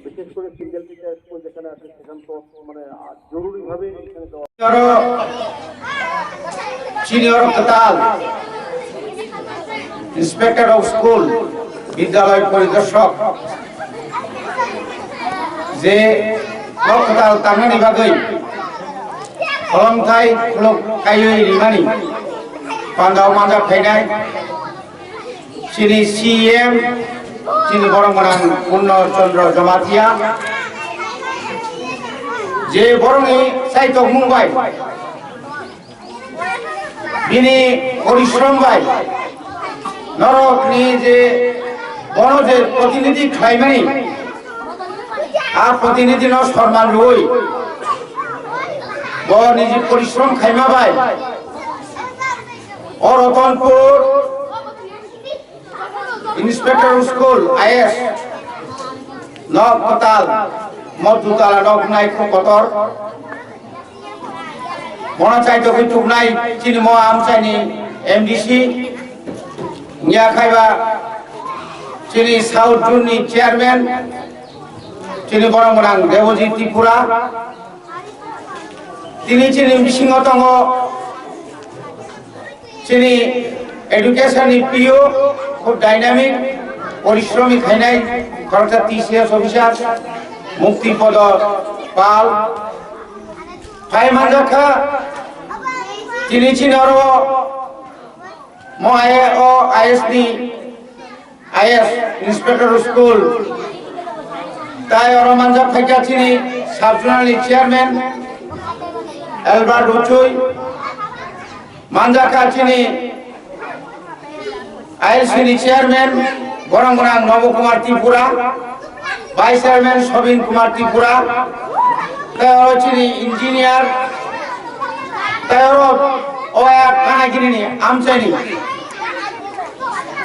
বিশেষ করে single teacher school যেখানে আছে সেখানে তো মানে জরুরি ভাবে সিনিয়র কাতাল ইন্সপেক্টর অফ স্কুল বিদ্যালয় পরিদর্শক যে কাতাল তাঙ্গানি বাগৈ ফলংথাই খুলক কায়ৈ রিমানি পান্দাও মানজাब फायनाय श्री सीएम যিনি বরংগনাং পূর্ণচন্দ্র জমাতিয়া যে বরংনি সাইতো মুম্বাই বিনি পরিশ্রম বাই নরকনি যে বনজের প্রতিনিধি খাইমানি আর প্রতিনিধি ন সম্মান রই নিজে পরিশ্রম খাইমা বাই রতনপুর इंस्पेक्टर स्कूल आईएस नब कताल मधुतला नब नाई कतर मना चाइतो कि टुकनाई चिनि म आम चाइनि एमडीसी निया खाइबा चिनि साउथ जोननि चेयरमैन चिनि बरंगनां देवजी त्रिपुरा तिनि चिनि मिसिङाव दङ चिनि एडुकेशन पीओ खूब डायनामिक परिश्रमी खाइनाय खरचा टीसीएस अफिसार मुक्तिपद पाल फाइ मानजाखा चिनि चिनारो म आईएसडी आईएस इंस्पेक्टर स्कूल ताई और मानजा फाइका चिनि sub zonal chairman Albert Uchoi मानजाखा चिनि आईएसडी चेयरमैन बरंगनां Nava Kumar Tripura vice chairman Sabin Kumar Tripura engineer कानागिरी आमचानी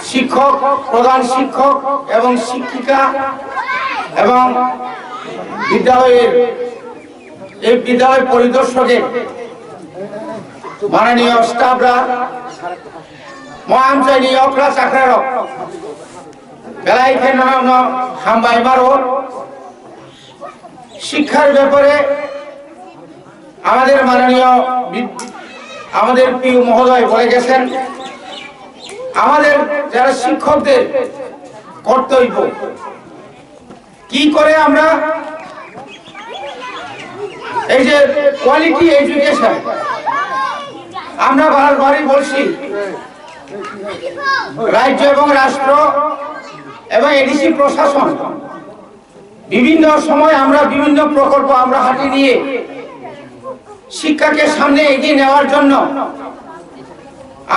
शिक्षक प्रधान शिक्षक एवं शिक्षिका एवं विद्यालय परिदर्शकेर माननीय स्टाफरा मामचानी अक्रा चाकरार बेलाई केन हामबाय मारो शिक्षार ব্যাপারে আমাদের মাননীয় আমাদের প্রিয় মহোদয় বলে গেছেন আমাদের যারা শিক্ষকদের কর্তব্য কি করে আমরা এই যে কোয়ালিটি এডুকেশন আমরা বারবারই বলছি राज्य एवं राष्ट्र एवं एडीसी प्रशासन विभिन्न समय আমরা বিভিন্ন প্রকল্প আমরা হাতে নিয়ে শিক্ষাকে সামনে এগিয়ে নেওয়ার জন্য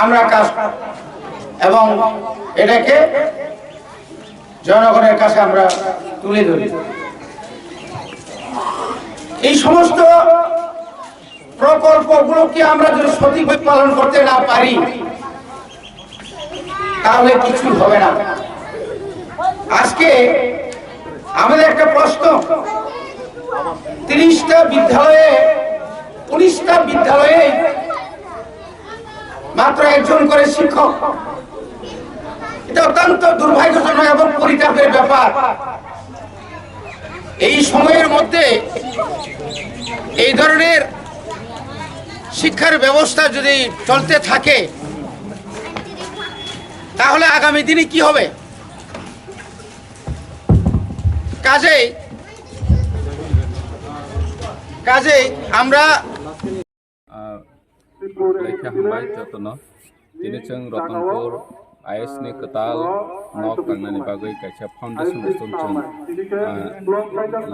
আমরা কাজ এবং এটাকে জনগণের কাছে আমরা তুলে ধরি এই সমস্ত প্রকল্পগুলোকে আমরা যদি সঠিকভাবে পালন করতে না পারি তাহলে কিছু হবে না আজকে আমাদের একটা প্রশ্ন 30টা বিদ্যালয়ে 19টা বিদ্যালয়ে মাত্র একজন করে শিক্ষক এটা অত্যন্ত দুর্ভাগ্যজনক এবং পরিতাপের ব্যাপার এই সময়ের মধ্যে এই ধরনের শিক্ষার ব্যবস্থা যদি চলতে থাকে তাহলে আগামী দিনে কি হবে কাজেই আমরা লেখা হামবাय যতन Tini chang Ratanpur IS ni ketal nok tangnani bagai kaisa foundation stone chang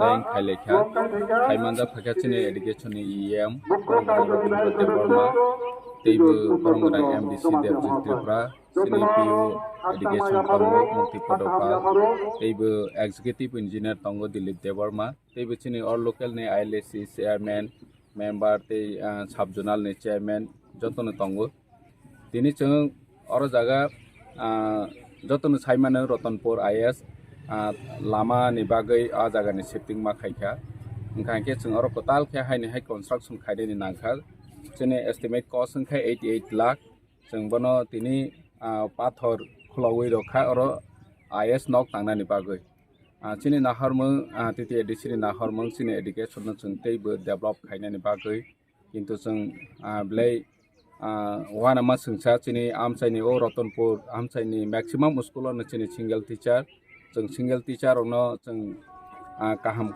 lain khailekha khaimanja phakachini education ni EM Rabindra Devarma teibu Borongora MDC Devjit Tripura sini PO education tongo Mukti Podopal teibu executive engineer tongo Dilip Devarma teibu chini or local ni ILSC chairman member tei subjonal ni chairman jotono tongo tini chang oro jaga jotono saimano Ratanpur IS lama ni bagai a jaga ni shifting ma khaikha engkangke chung oro total khe haini hai construction khaide ni nangkha chini estimate cost engkha 88 lakh chung bono tini pathor khulawi rokha oro IS nok tangna ni bagai chini naharmung titi edc ni naharmung chini education no chung teibo develop khaina ni bagai kintu chung blai wana ma sungsa chini amchai ni o Ratanpur amchai ni maximum school no chini single teacher no chung kaham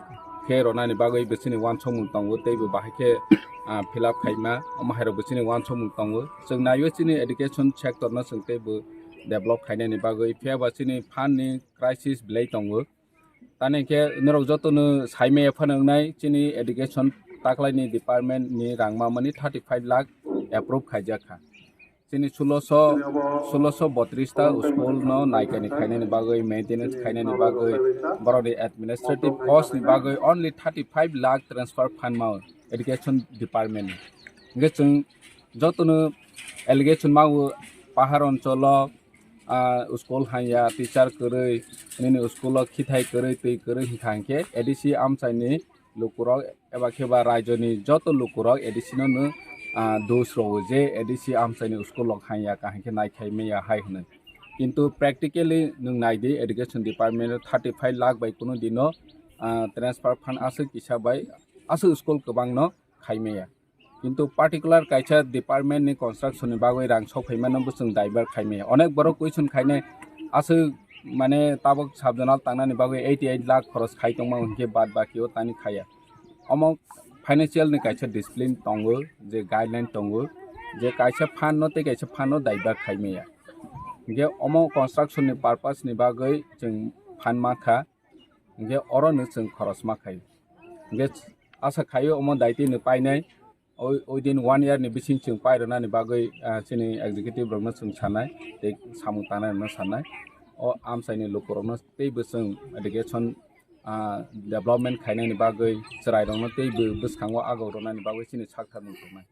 khe rona ni bagai bechini wan somung tongo teibo bahike fill up khaima amahero bechini wan somung tongo chung nayo chini education sector no chung teibo develop khaina ni bagai pheba chini fan ni crisis blai tongo tane ke norok jotono saime phanangnai chini education taklai ni department ni rangma mani 35 lakh approve khaijaka chini 1632 ta school no naikani khaina ni bagai maintenance khaina ni bagai borodi administrative cost ni bagai only 35 lakh transfer fund ma education department nge chung jotono allegation ma pahar oncholo school hanya teacher koroi nini school khithai koroi tei koroi hikangke edc amchai lukurok eba kheba rajoni joto lukurok edc no dos ro je edc amchai ni school hanya kahangke naikhai meya hai hne kintu practically nung naidi education department 35 lakh bai kuno dino transfer fund asu kisa bai asu school kobang no khaimeya কিন্তু particular কাইছা department নি construction নি বাগৈ রাং সফাইমান বসং দাইবার Jaime অনেক বড় question খাইনে আসু মানে তাবক সাবজনাল তাংনানি বাগৈ 88 লাখ খরচ খাই তংমা উনকে বাদ বাকিও তানি খায়া অমক ফাইনান্সিয়াল नि काइसा डिसिप्लिन तंगो जे गाइडलाइन तंगो जे काइसा फान नते काइसा फान न दाइबा खाइमेया गे अमो कंस्ट्रक्शन नि पर्पस नि बागै जों फान माखा गे अरो न जों खरच माखाय गे आसा खायो अमो दाइति न पाइनाय within 1 year ni bising chung pairona ni bagai chini executive rokno chung sanai te samu tanai no sanai o amsai ni lokorokno tei busung education development khaina ni bagai chrai rokno tei buskango agorona ni bagai chini sakthar nungkhnai